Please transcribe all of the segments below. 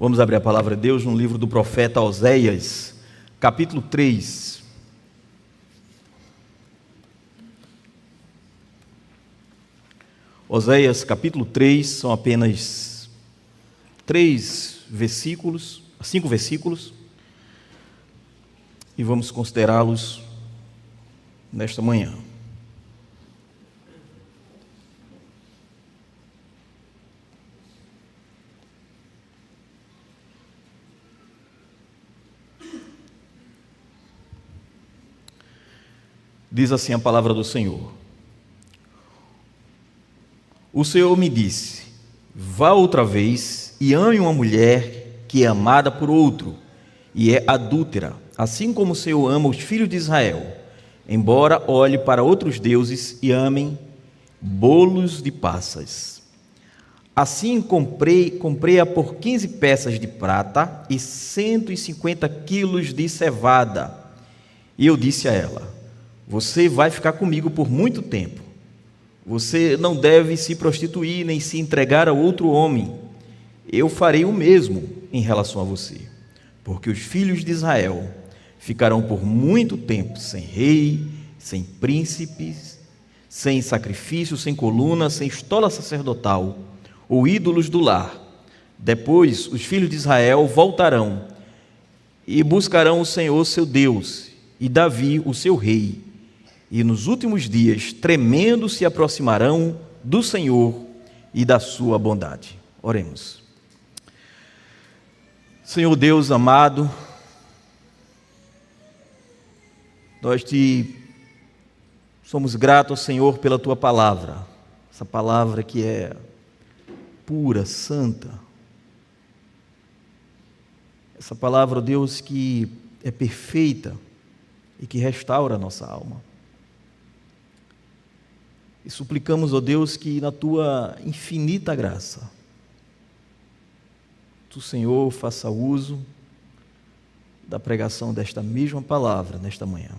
Vamos abrir a palavra de Deus no livro do profeta Oséias, capítulo 3. Oséias, capítulo 3, são apenas 5 versículos, e vamos considerá-los nesta manhã. Diz assim a palavra do Senhor: O Senhor me disse: vá outra vez e ame uma mulher que é amada por outro e é adúltera, assim como o Senhor ama os filhos de Israel, embora olhe para outros deuses e amem bolos de passas. Assim comprei-a por 15 peças de prata e 150 quilos de cevada. E eu disse a ela: você vai ficar comigo por muito tempo. Você não deve se prostituir nem se entregar a outro homem. Eu farei o mesmo em relação a você, porque os filhos de Israel ficarão por muito tempo sem rei, sem príncipes, sem sacrifício, sem coluna, sem estola sacerdotal ou ídolos do lar. Depois os filhos de Israel voltarão e buscarão o Senhor seu Deus e Davi o seu rei. E nos últimos dias, tremendo, se aproximarão do Senhor e da sua bondade. Oremos. Senhor Deus amado, nós te somos gratos ao Senhor pela tua palavra, essa palavra que é pura, santa, essa palavra, ó Deus, que é perfeita e que restaura a nossa alma. E suplicamos, ó Deus, que na tua infinita graça, tu, Senhor, faça uso da pregação desta mesma palavra nesta manhã,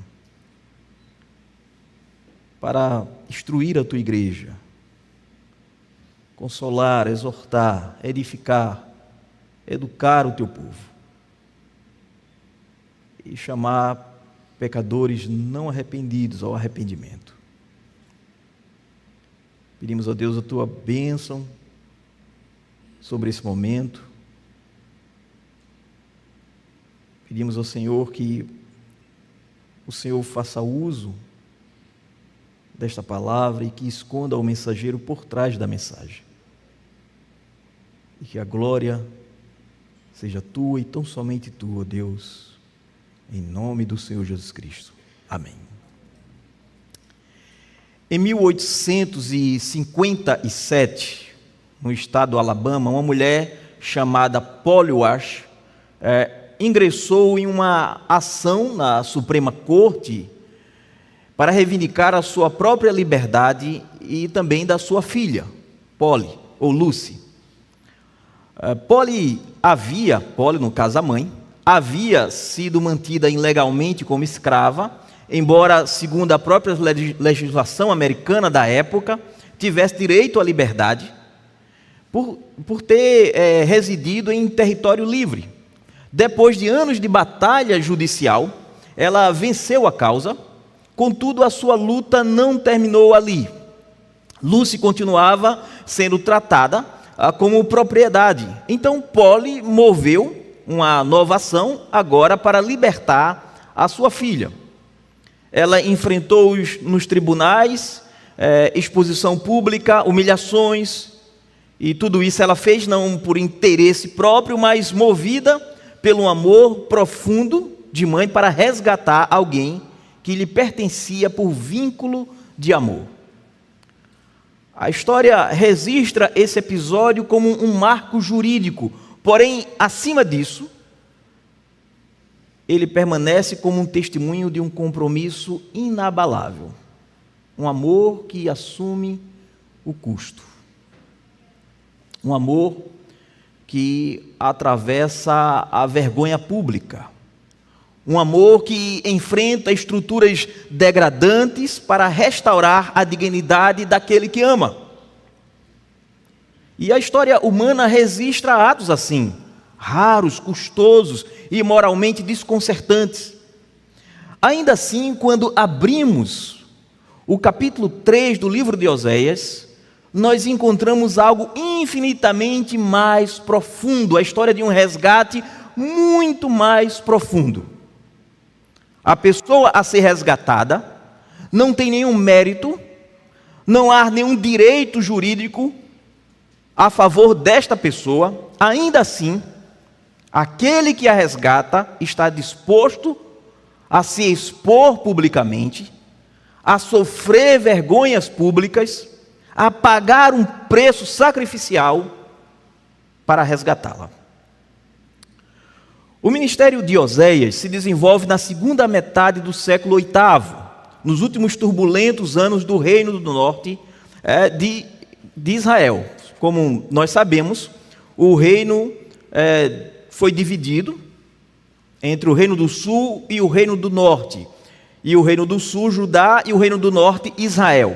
para instruir a tua igreja, consolar, exortar, edificar, educar o teu povo e chamar pecadores não arrependidos ao arrependimento. Pedimos a Deus a tua bênção sobre esse momento. Pedimos ao Senhor que o Senhor faça uso desta palavra e que esconda o mensageiro por trás da mensagem. E que a glória seja tua e tão somente tua, ó Deus, em nome do Senhor Jesus Cristo. Amém. Em 1857, no estado do Alabama, uma mulher chamada Polly Walsh ingressou em uma ação na Suprema Corte para reivindicar a sua própria liberdade e também da sua filha, Polly, ou Lucy. Polly, no caso a mãe, havia sido mantida ilegalmente como escrava, embora, segundo a própria legislação americana da época, tivesse direito à liberdade, por ter residido em território livre. Depois de anos de batalha judicial, ela venceu a causa, contudo a sua luta não terminou ali. Lucy continuava sendo tratada como propriedade. Então Polly moveu uma nova ação agora para libertar a sua filha. Ela enfrentou nos tribunais, exposição pública, humilhações, e tudo isso ela fez não por interesse próprio, mas movida pelo amor profundo de mãe para resgatar alguém que lhe pertencia por vínculo de amor. A história registra esse episódio como um marco jurídico, porém, acima disso, ele permanece como um testemunho de um compromisso inabalável, um amor que assume o custo, um amor que atravessa a vergonha pública, um amor que enfrenta estruturas degradantes para restaurar a dignidade daquele que ama. E a história humana registra atos assim. raros, custosos e moralmente desconcertantes. Ainda assim, quando abrimos o capítulo 3 do livro de Oséias, nós encontramos algo infinitamente mais profundo, a história de um resgate muito mais profundo. A pessoa a ser resgatada não tem nenhum mérito, não há nenhum direito jurídico a favor desta pessoa. Ainda assim, aquele que a resgata está disposto a se expor publicamente, a sofrer vergonhas públicas, a pagar um preço sacrificial para resgatá-la. O ministério de Oséias se desenvolve na segunda metade do século VIII, nos últimos turbulentos anos do Reino do Norte de Israel. Como nós sabemos, o reino foi dividido entre o Reino do Sul e o Reino do Norte. E o Reino do Sul, Judá, e o Reino do Norte, Israel.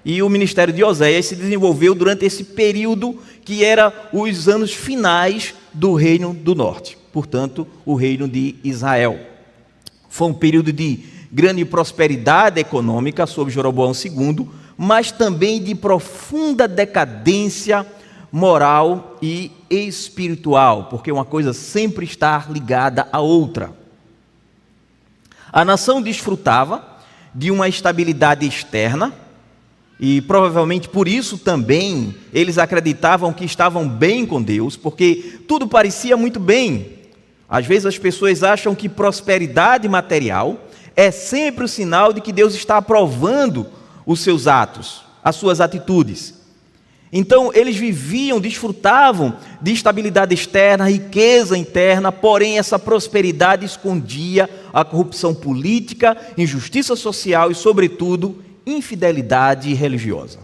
E o ministério de Oséias se desenvolveu durante esse período que era os anos finais do Reino do Norte. Portanto, o Reino de Israel. Foi um período de grande prosperidade econômica sob Jeroboão II, mas também de profunda decadência moral e espiritual, porque uma coisa sempre está ligada à outra. A nação desfrutava de uma estabilidade externa, e provavelmente por isso também eles acreditavam que estavam bem com Deus, porque tudo parecia muito bem. Às vezes as pessoas acham que prosperidade material é sempre o sinal de que Deus está aprovando os seus atos, as suas atitudes. Então eles viviam, desfrutavam de estabilidade externa, riqueza interna, porém essa prosperidade escondia a corrupção política, injustiça social e, sobretudo, infidelidade religiosa.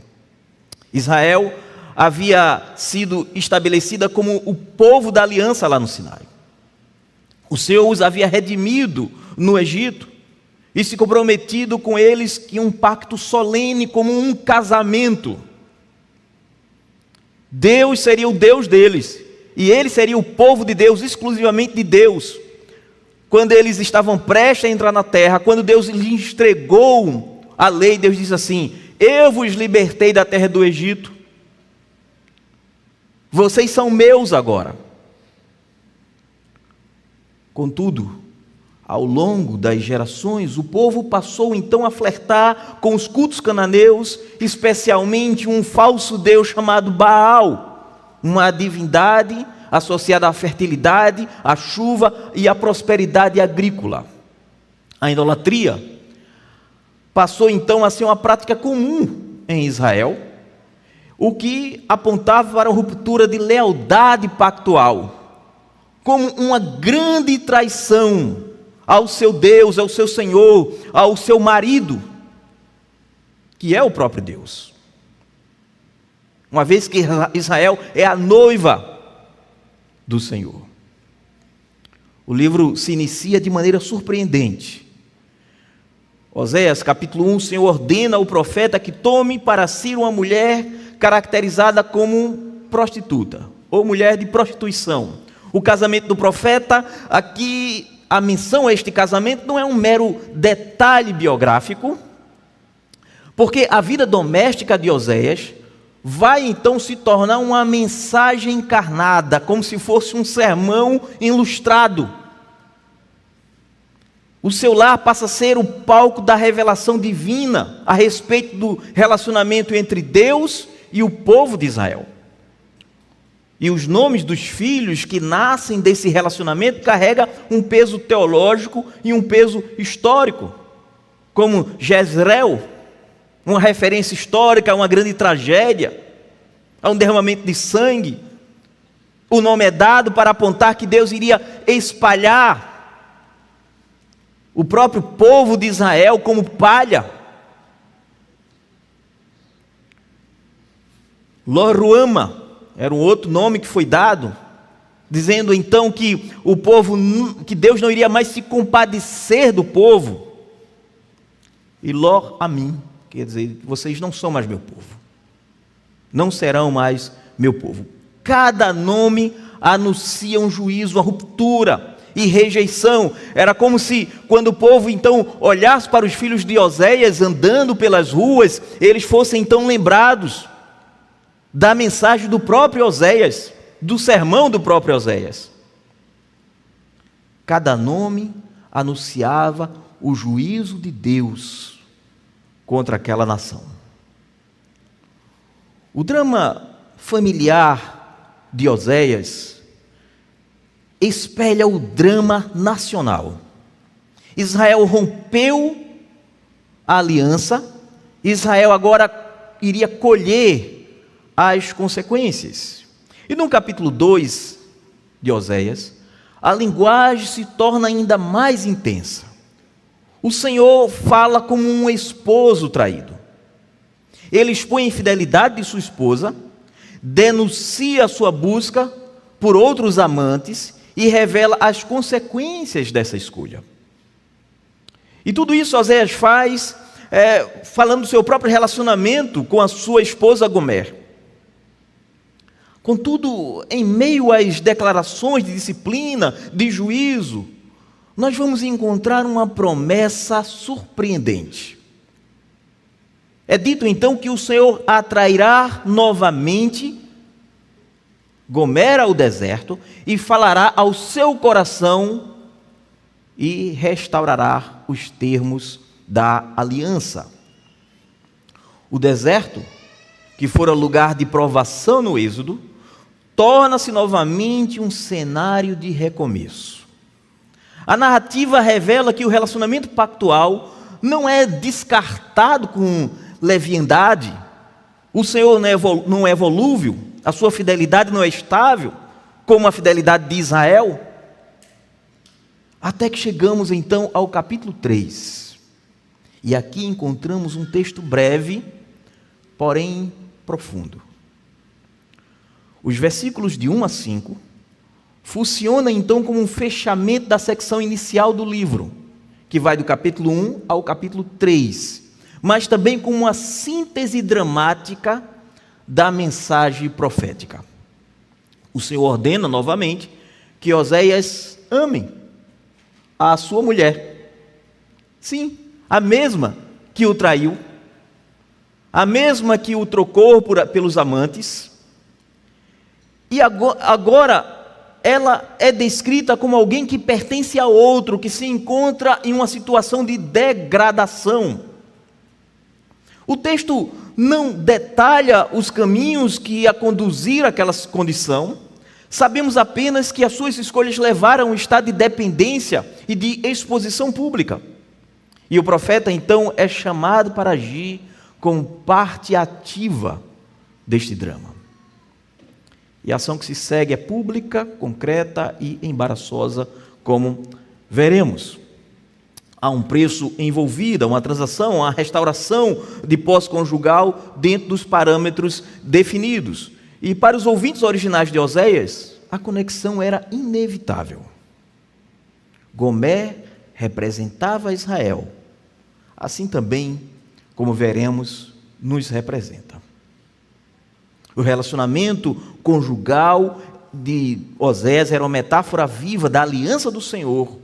Israel havia sido estabelecida como o povo da aliança lá no Sinai. O Senhor os havia redimido no Egito e se comprometido com eles em um pacto solene, como um casamento. Deus seria o Deus deles, e ele seria o povo de Deus, exclusivamente de Deus. Quando eles estavam prestes a entrar na terra, quando Deus lhes entregou a lei, Deus diz assim: eu vos libertei da terra do Egito, vocês são meus agora. Contudo, ao longo das gerações, o povo passou então a flertar com os cultos cananeus, especialmente um falso deus chamado Baal, uma divindade associada à fertilidade, à chuva e à prosperidade agrícola. A idolatria passou então a ser uma prática comum em Israel, o que apontava para a ruptura de lealdade pactual, como uma grande traição ao seu Deus, ao seu Senhor, ao seu marido, que é o próprio Deus. Uma vez que Israel é a noiva do Senhor. O livro se inicia de maneira surpreendente. Oséias capítulo 1, o Senhor ordena ao profeta que tome para si uma mulher caracterizada como prostituta, ou mulher de prostituição. O casamento do profeta, aqui a menção a este casamento não é um mero detalhe biográfico, porque a vida doméstica de Oséias vai então se tornar uma mensagem encarnada, como se fosse um sermão ilustrado. O seu lar passa a ser o palco da revelação divina a respeito do relacionamento entre Deus e o povo de Israel. E os nomes dos filhos que nascem desse relacionamento carregam um peso teológico e um peso histórico, como Jezreel, uma referência histórica a uma grande tragédia, a um derramamento de sangue. O nome é dado para apontar que Deus iria espalhar o próprio povo de Israel como palha. Lo-ruama era um outro nome que foi dado, dizendo então que o povo, que Deus não iria mais se compadecer do povo. E Lo-amim, quer dizer, vocês não são mais meu povo, não serão mais meu povo. Cada nome anuncia um juízo, uma ruptura e rejeição. Era como se, quando o povo então olhasse para os filhos de Oséias andando pelas ruas, eles fossem então lembrados da mensagem do próprio Oséias, do sermão do próprio Oséias. Cada nome anunciava o juízo de Deus contra aquela nação. O drama familiar de Oséias espelha o drama nacional. Israel rompeu a aliança, Israel agora iria colher as consequências. E no capítulo 2 de Oséias, a linguagem se torna ainda mais intensa. O Senhor fala como um esposo traído. Ele expõe a infidelidade de sua esposa, denuncia a sua busca por outros amantes e revela as consequências dessa escolha. E tudo isso Oséias faz falando do seu próprio relacionamento com a sua esposa Gomer. Contudo, em meio às declarações de disciplina, de juízo, nós vamos encontrar uma promessa surpreendente. É dito então que o Senhor atrairá novamente Gomer ao deserto e falará ao seu coração e restaurará os termos da aliança. O deserto, que fora lugar de provação no Êxodo, torna-se novamente um cenário de recomeço. A narrativa revela que o relacionamento pactual não é descartado com leviandade. O Senhor não é volúvel, a sua fidelidade não é estável, como a fidelidade de Israel. Até que chegamos então ao capítulo 3. E aqui encontramos um texto breve, porém profundo. Os versículos de 1 a 5 funcionam então como um fechamento da secção inicial do livro, que vai do capítulo 1 ao capítulo 3, mas também como uma síntese dramática da mensagem profética. O Senhor ordena novamente que Oséias ame a sua mulher. Sim, a mesma que o traiu, a mesma que o trocou pelos amantes. E agora ela é descrita como alguém que pertence a outro, que se encontra em uma situação de degradação. O texto não detalha os caminhos que a conduziram àquela condição. Sabemos apenas que as suas escolhas levaram a um estado de dependência e de exposição pública. E o profeta então é chamado para agir como parte ativa deste drama. E a ação que se segue é pública, concreta e embaraçosa, como veremos. Há um preço envolvido, uma transação, uma restauração de pós-conjugal dentro dos parâmetros definidos. E para os ouvintes originais de Oséias, a conexão era inevitável. Gomer representava Israel, assim também, como veremos, nos representa. O relacionamento conjugal de Oséias era uma metáfora viva da aliança do Senhor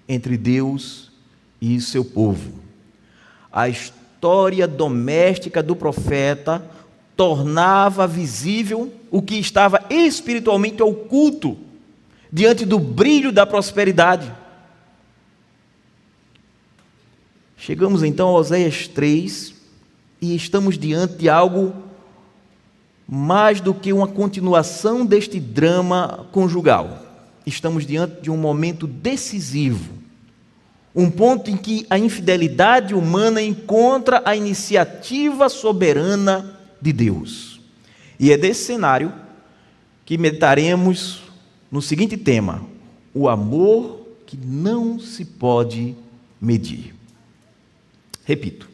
entre Deus e seu povo. A história doméstica do profeta tornava visível o que estava espiritualmente oculto diante do brilho da prosperidade. Chegamos então a Oséias 3 e estamos diante de algo mais do que uma continuação deste drama conjugal. Estamos diante de um momento decisivo, um ponto em que a infidelidade humana encontra a iniciativa soberana de Deus. E é desse cenário que meditaremos no seguinte tema: o amor que não se pode medir. Repito,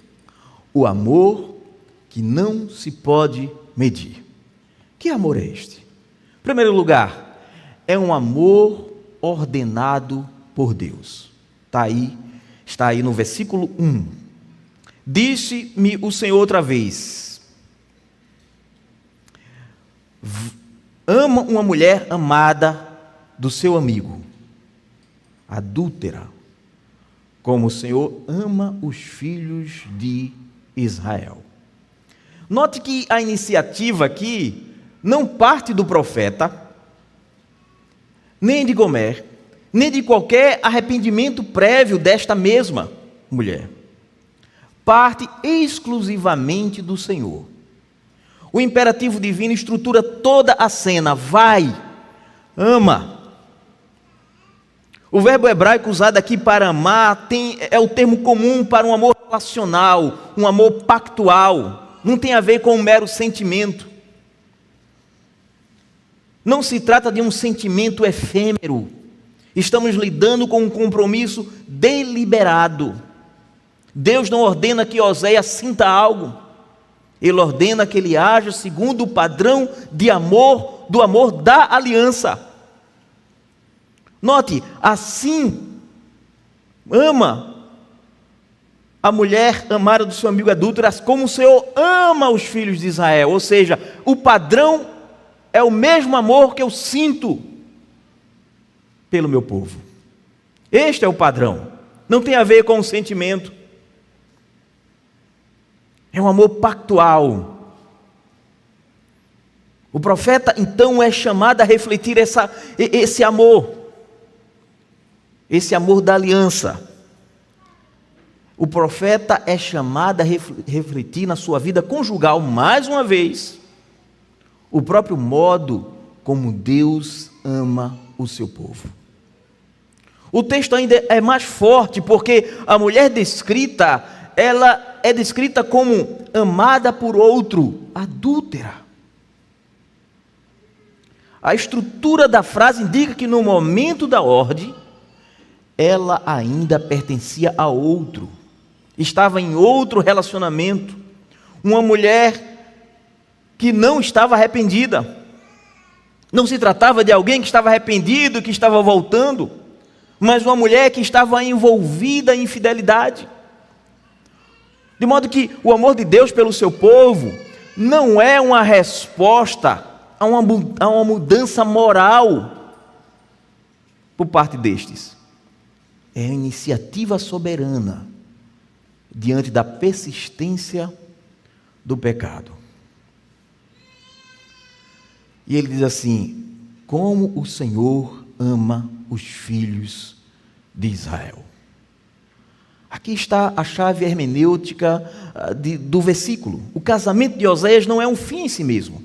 o amor que não se pode medir. Que amor é este? Em primeiro lugar, é um amor ordenado por Deus. Está aí no versículo 1. Disse-me o Senhor outra vez: ama uma mulher amada do seu amigo, adúltera, como o Senhor ama os filhos de Israel. Note que a iniciativa aqui não parte do profeta, nem de Gomer, nem de qualquer arrependimento prévio desta mesma mulher. Parte exclusivamente do Senhor. O imperativo divino estrutura toda a cena. Vai, ama. O verbo hebraico usado aqui para amar é o termo comum para um amor relacional, um amor pactual. Não tem a ver com um mero sentimento. Não se trata de um sentimento efêmero. Estamos lidando com um compromisso deliberado. Deus não ordena que Oséias sinta algo. Ele ordena que ele haja segundo o padrão de amor, do amor da aliança. Note, assim ama a mulher amada do seu amigo adúltero, como o Senhor ama os filhos de Israel. Ou seja, o padrão é o mesmo amor que eu sinto pelo meu povo. Este é o padrão. Não tem a ver com o sentimento. É um amor pactual. O profeta, então, é chamado a refletir esse amor da aliança. O profeta é chamado a refletir na sua vida conjugal, mais uma vez, o próprio modo como Deus ama o seu povo. O texto ainda é mais forte, porque a mulher descrita, ela é descrita como amada por outro, adúltera. A estrutura da frase indica que no momento da ordem, ela ainda pertencia a outro, estava em outro relacionamento, uma mulher que não estava arrependida. Não se tratava de alguém que estava arrependido, que estava voltando, mas uma mulher que estava envolvida em infidelidade. De modo que o amor de Deus pelo seu povo não é uma resposta a uma mudança moral por parte destes. É a iniciativa soberana diante da persistência do pecado. E ele diz assim: como o Senhor ama os filhos de Israel. Aqui está a chave hermenêutica do versículo. O casamento de Oséias não é um fim em si mesmo.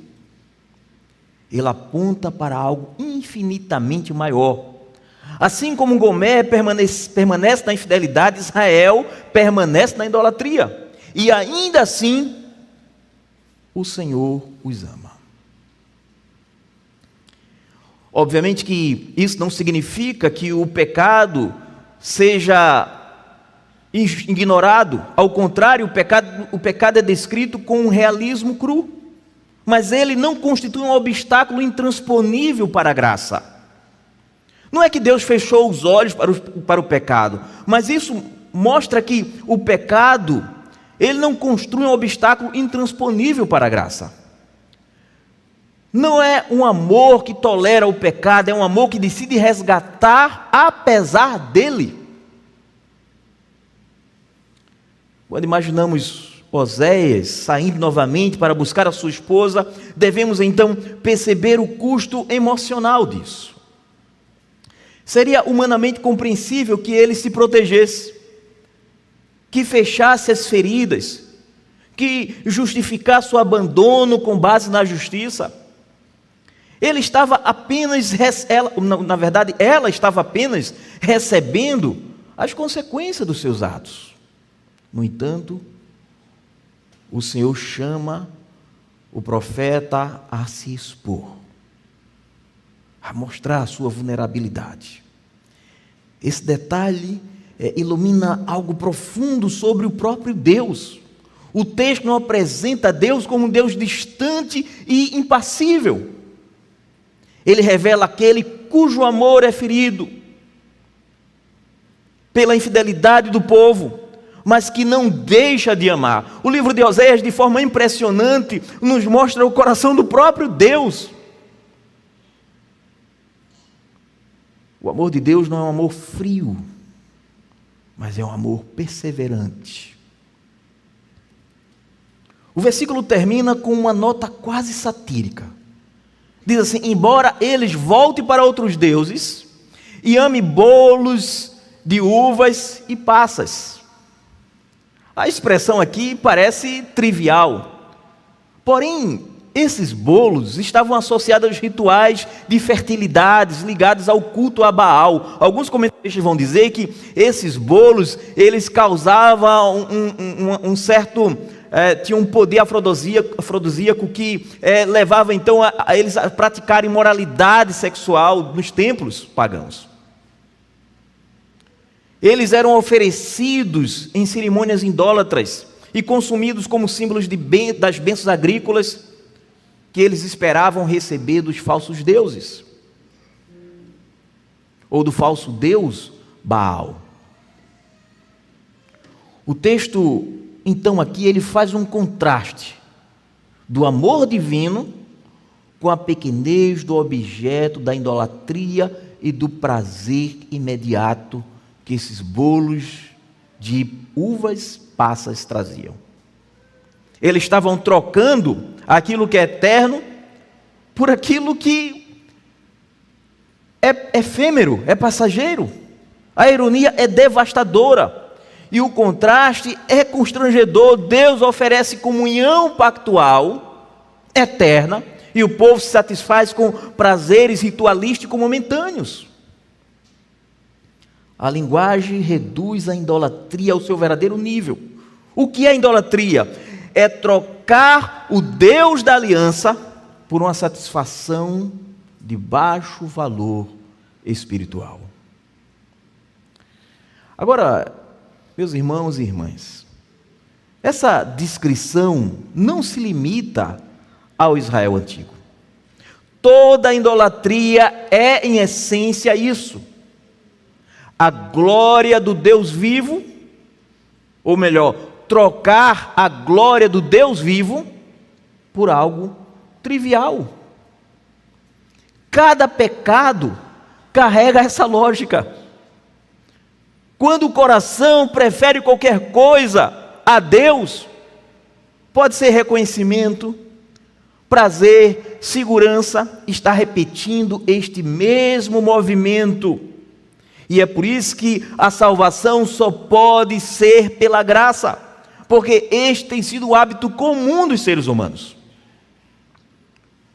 Ele aponta para algo infinitamente maior. Assim como Gomer permanece na infidelidade, Israel permanece na idolatria. E ainda assim, o Senhor os ama. Obviamente que isso não significa que o pecado seja ignorado. Ao contrário, o pecado é descrito com um realismo cru. Mas ele não constitui um obstáculo intransponível para a graça. Não é que Deus fechou os olhos para o pecado, mas isso mostra que o pecado, ele não constitui um obstáculo intransponível para a graça. Não é um amor que tolera o pecado, é um amor que decide resgatar apesar dele. Quando imaginamos Oséias saindo novamente para buscar a sua esposa, devemos então perceber o custo emocional disso. Seria humanamente compreensível que ele se protegesse, que fechasse as feridas, que justificasse o abandono com base na justiça. Ele estava apenas, na verdade, ela estava apenas recebendo as consequências dos seus atos. No entanto, o Senhor chama o profeta a se expor, a mostrar a sua vulnerabilidade. Esse detalhe ilumina algo profundo sobre o próprio Deus. O texto não apresenta Deus como um Deus distante e impassível. Ele revela aquele cujo amor é ferido pela infidelidade do povo, mas que não deixa de amar. O livro de Oséias, de forma impressionante, nos mostra o coração do próprio Deus. O amor de Deus não é um amor frio, mas é um amor perseverante. O versículo termina com uma nota quase satírica. Diz assim: embora eles voltem para outros deuses e ame bolos de uvas e passas. A expressão aqui parece trivial, porém, esses bolos estavam associados aos rituais de fertilidades ligados ao culto a Baal. Alguns comentaristas vão dizer que esses bolos, eles causavam um certo... tinha um poder afrodisíaco que levava então a eles a praticarem imoralidade sexual nos templos pagãos. Eles eram oferecidos em cerimônias idólatras e consumidos como símbolos das bênçãos agrícolas que eles esperavam receber dos falsos deuses, ou do falso deus Baal. O texto, então, aqui ele faz um contraste do amor divino com a pequenez do objeto da idolatria e do prazer imediato que esses bolos de uvas passas traziam. Eles estavam trocando aquilo que é eterno por aquilo que é efêmero, é passageiro. A ironia é devastadora e o contraste é constrangedor. Deus oferece comunhão pactual eterna e o povo se satisfaz com prazeres ritualísticos momentâneos. A linguagem reduz a idolatria ao seu verdadeiro nível. O que é idolatria? É trocar o Deus da aliança por uma satisfação de baixo valor espiritual. Agora, meus irmãos e irmãs, essa descrição não se limita ao Israel antigo. Toda idolatria é, em essência, isso. A glória do Deus vivo, ou melhor, trocar a glória do Deus vivo por algo trivial. Cada pecado carrega essa lógica. Quando o coração prefere qualquer coisa a Deus, pode ser reconhecimento, prazer, segurança, está repetindo este mesmo movimento. E é por isso que a salvação só pode ser pela graça, porque este tem sido o hábito comum dos seres humanos.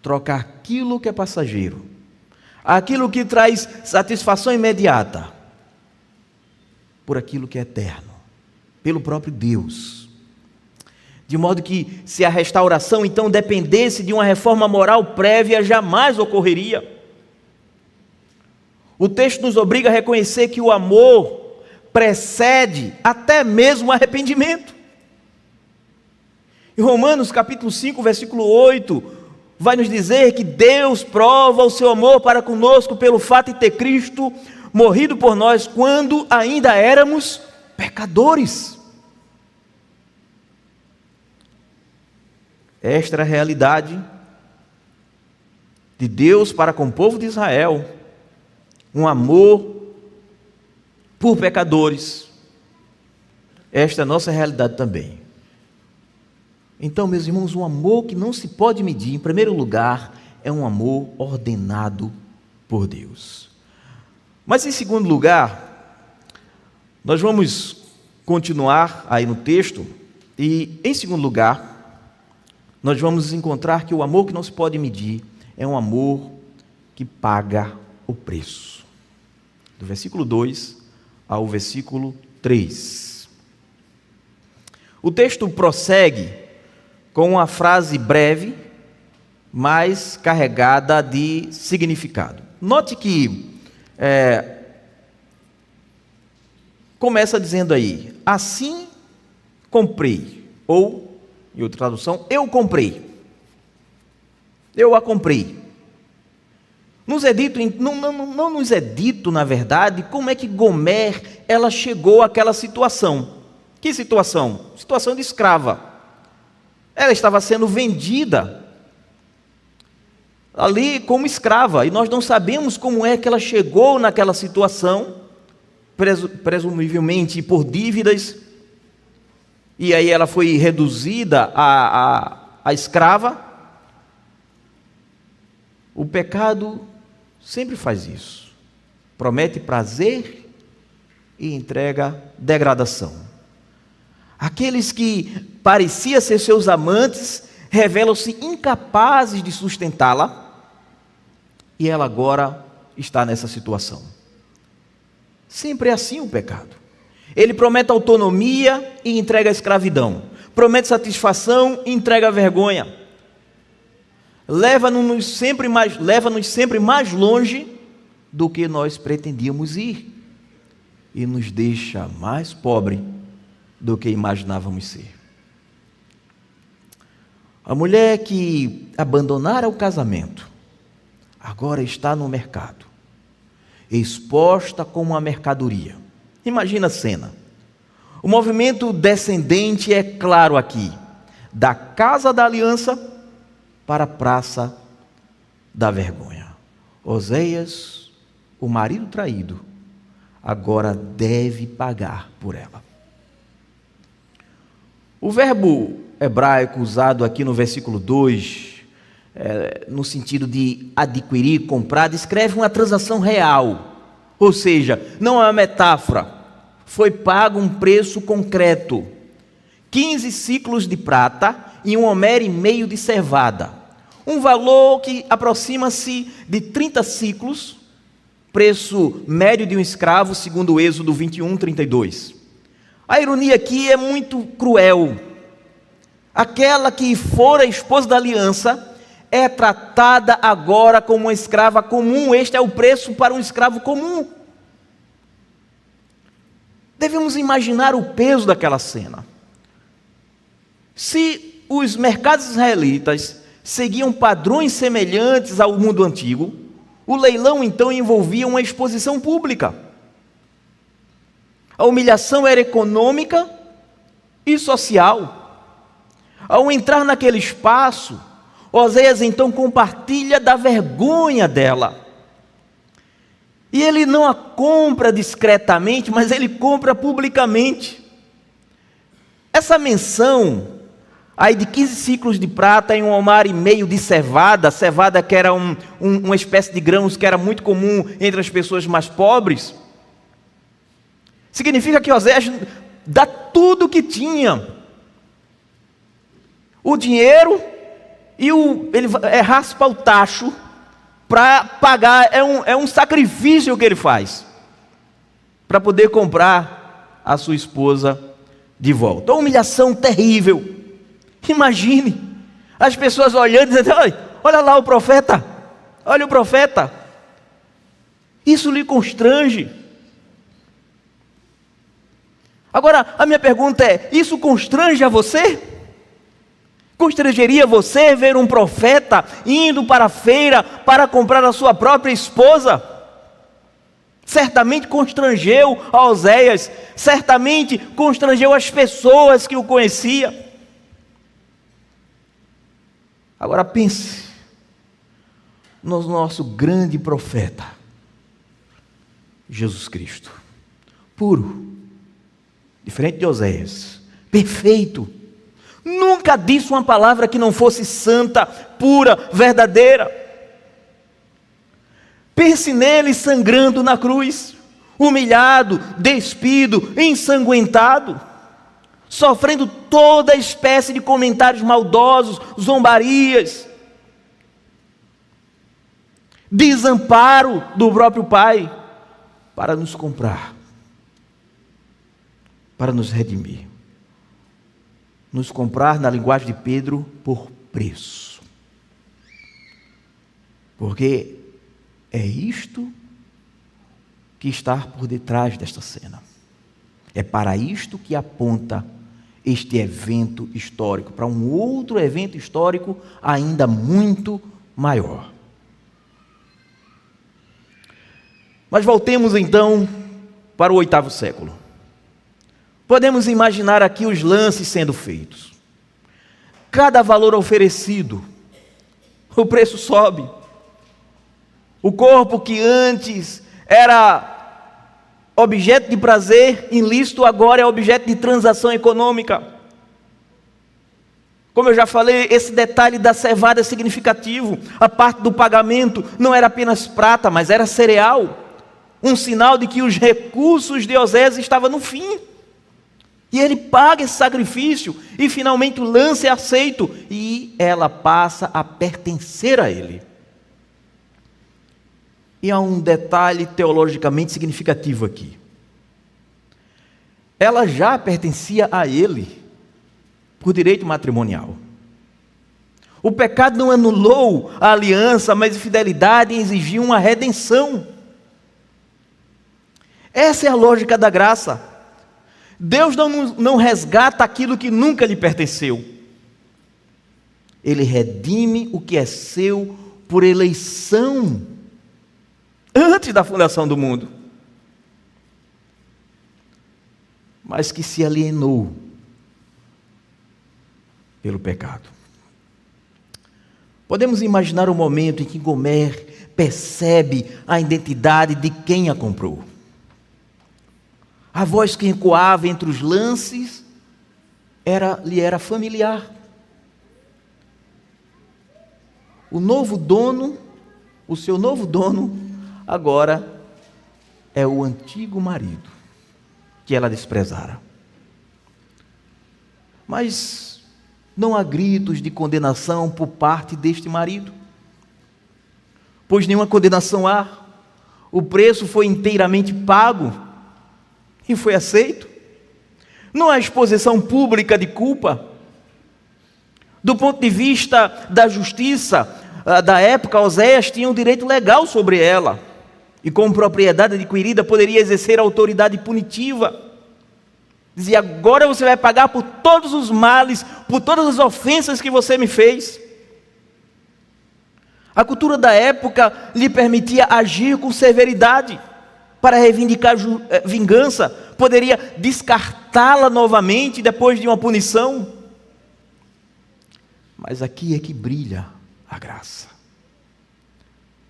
Trocar aquilo que é passageiro, aquilo que traz satisfação imediata, por aquilo que é eterno, pelo próprio Deus. De modo que, se a restauração então dependesse de uma reforma moral prévia, jamais ocorreria. O texto nos obriga a reconhecer que o amor precede até mesmo o arrependimento. Em Romanos capítulo 5, versículo 8, vai nos dizer que Deus prova o seu amor para conosco pelo fato de ter Cristo morrido por nós quando ainda éramos pecadores. Esta era a realidade de Deus para com o povo de Israel. Um amor por pecadores. Esta é a nossa realidade também. Então, meus irmãos, um amor que não se pode medir, em primeiro lugar, é um amor ordenado por Deus. Mas, em segundo lugar, nós vamos continuar aí no texto, e, em segundo lugar, nós vamos encontrar que o amor que não se pode medir é um amor que paga o preço. Do versículo 2 ao versículo 3. O texto prossegue com uma frase breve, mas carregada de significado. Note que começa dizendo aí: assim comprei, ou, em outra tradução, eu comprei. Eu a comprei. Não nos é dito, na verdade, como é que Gomer ela chegou àquela situação. Que situação? Situação de escrava. Ela estava sendo vendida. ali como escrava, e nós não sabemos como é que ela chegou naquela situação, presumivelmente por dívidas, e aí ela foi reduzida a escrava. O pecado sempre faz isso, promete prazer e entrega degradação. Aqueles que pareciam ser seus amantes revelam-se incapazes de sustentá-la, e ela agora está nessa situação. Sempre é assim o pecado. Ele promete autonomia e entrega a escravidão. Promete satisfação e entrega a vergonha. Leva-nos sempre mais longe do que nós pretendíamos ir. E nos deixa mais pobre do que imaginávamos ser. A mulher que abandonara o casamento, agora está no mercado, exposta como uma mercadoria. Imagina a cena. O movimento descendente é claro aqui, da casa da aliança para a praça da vergonha. Oséias, o marido traído, agora deve pagar por ela. O verbo hebraico usado aqui no versículo 2, no sentido de adquirir, comprar, descreve uma transação real. Ou seja, não é uma metáfora. Foi pago um preço concreto. 15 ciclos de prata e 1,5 homero de cevada. Um valor que aproxima-se de 30 ciclos, preço médio de um escravo, segundo o Êxodo 21:32. A ironia aqui é muito cruel. Aquela que fora esposa da aliança é tratada agora como uma escrava comum. Este é o preço para um escravo comum. Devemos imaginar o peso daquela cena. Se os mercados israelitas seguiam padrões semelhantes ao mundo antigo, o leilão então envolvia uma exposição pública. A humilhação era econômica e social. Ao entrar naquele espaço, Oséias então compartilha da vergonha dela. E ele não a compra discretamente, mas ele compra publicamente. Essa menção aí de 15 ciclos de prata e 1,5 homero de cevada, cevada que era uma espécie de grãos que era muito comum entre as pessoas mais pobres, significa que Oséias dá tudo o que tinha. O dinheiro e ele raspa o tacho para pagar, é um sacrifício que ele faz para poder comprar a sua esposa de volta. Uma humilhação terrível. Imagine as pessoas olhando e dizendo: olha lá o profeta, olha o profeta. Isso lhe constrange. Agora, a minha pergunta é: isso constrange a você? Constrangeria você ver um profeta indo para a feira para comprar a sua própria esposa? Certamente constrangeu a Oséias, certamente constrangeu as pessoas que o conheciam. Agora pense no nosso grande profeta, Jesus Cristo, puro, diferente de Oséias, perfeito, nunca disse uma palavra que não fosse santa, pura, verdadeira. Pense nele sangrando na cruz, humilhado, despido, ensanguentado, sofrendo toda espécie de comentários maldosos, zombarias, desamparo do próprio Pai, para nos comprar, para nos redimir. Nos comprar, na linguagem de Pedro, por preço. Porque é isto que está por detrás desta cena. É para isto que aponta este evento histórico, para um outro evento histórico ainda muito maior. Mas voltemos então para o 8º século. Podemos imaginar aqui os lances sendo feitos. Cada valor oferecido, o preço sobe. O corpo que antes era objeto de prazer ilícito, agora é objeto de transação econômica. Como eu já falei, esse detalhe da cevada é significativo. A parte do pagamento não era apenas prata, mas era cereal. Um sinal de que os recursos de Osés estavam no fim. E ele paga esse sacrifício, e finalmente o lance é aceito, e ela passa a pertencer a ele. E há um detalhe teologicamente significativo aqui. Ela já pertencia a ele por direito matrimonial. O pecado não anulou a aliança, mas a fidelidade exigiu uma redenção. Essa é a lógica da graça. Deus não resgata aquilo que nunca lhe pertenceu. Ele redime o que é seu por eleição, antes da fundação do mundo, mas que se alienou pelo pecado. Podemos imaginar o momento em que Gomer percebe a identidade de quem a comprou. A voz que ecoava entre os lances lhe era familiar. O seu novo dono, agora é o antigo marido que ela desprezara. Mas não há gritos de condenação por parte deste marido, pois nenhuma condenação há. O preço foi inteiramente pago e foi aceito. Não há exposição pública de culpa. Do ponto de vista da justiça da época, Oséias tinha um direito legal sobre ela, e com propriedade adquirida poderia exercer a autoridade punitiva. Dizia: agora você vai pagar por todos os males, por todas as ofensas que você me fez. A cultura da época lhe permitia agir com severidade para reivindicar vingança. Poderia descartá-la novamente depois de uma punição. Mas aqui é que brilha a graça.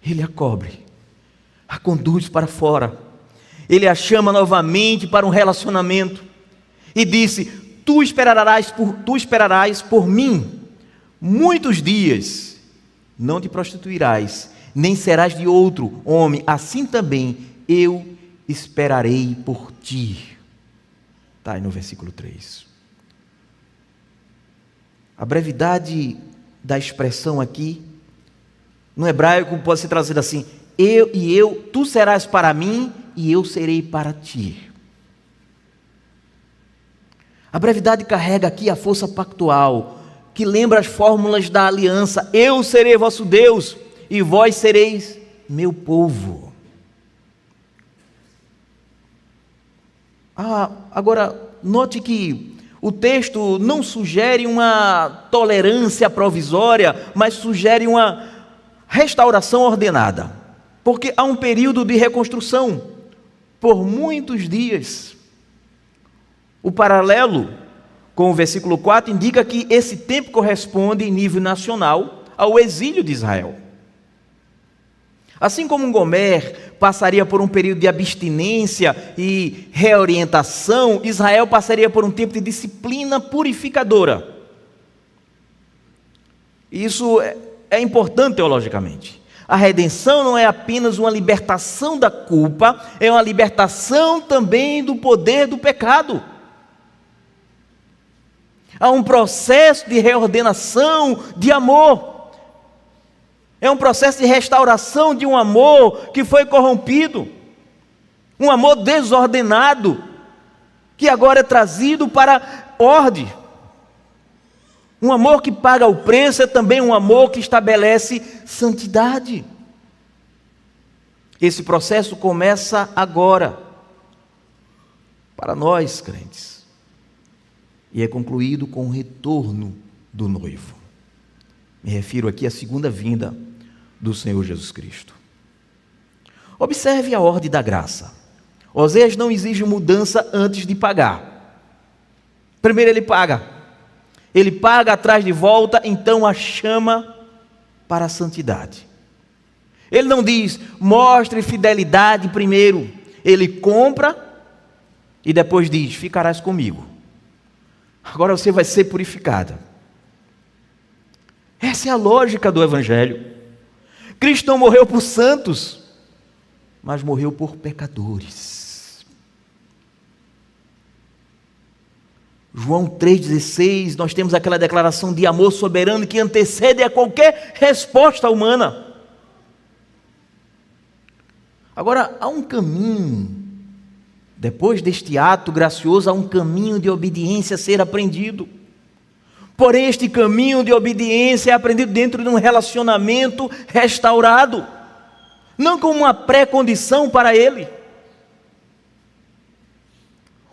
Ele a cobre, a conduz para fora, ele a chama novamente para um relacionamento, e disse: tu esperarás por mim muitos dias, não te prostituirás, nem serás de outro homem, assim também eu esperarei por ti. Está aí no versículo 3. A brevidade da expressão aqui, no hebraico pode ser traduzido assim: tu serás para mim e eu serei para ti. A brevidade carrega aqui a força pactual, que lembra as fórmulas da aliança: eu serei vosso Deus e vós sereis meu povo. Agora, note que o texto não sugere uma tolerância provisória, mas sugere uma restauração ordenada, porque há um período de reconstrução por muitos dias. O paralelo com o versículo 4 indica que esse tempo corresponde em nível nacional ao exílio de Israel. Assim como Gomer passaria por um período de abstinência e reorientação, Israel passaria por um tempo de disciplina purificadora. Isso é importante teologicamente. A redenção não é apenas uma libertação da culpa, é uma libertação também do poder do pecado. Há um processo de reordenação de amor. É um processo de restauração de um amor que foi corrompido. Um amor desordenado, que agora é trazido para ordem. Um amor que paga o preço é também um amor que estabelece santidade. Esse processo começa agora, para nós crentes, e é concluído com o retorno do noivo. Me refiro aqui à segunda vinda do Senhor Jesus Cristo. Observe a ordem da graça. Oséias não exige mudança antes de pagar. Primeiro ele paga, traz de volta, então a chama para a santidade. Ele não diz, mostre fidelidade primeiro. Ele compra e depois diz, ficarás comigo. Agora você vai ser purificada. Essa é a lógica do Evangelho. Cristo não morreu por santos, mas morreu por pecadores. João 3,16, nós temos aquela declaração de amor soberano que antecede a qualquer resposta humana. Agora, há um caminho, depois deste ato gracioso, há um caminho de obediência a ser aprendido. Porém, este caminho de obediência é aprendido dentro de um relacionamento restaurado, não como uma pré-condição para ele.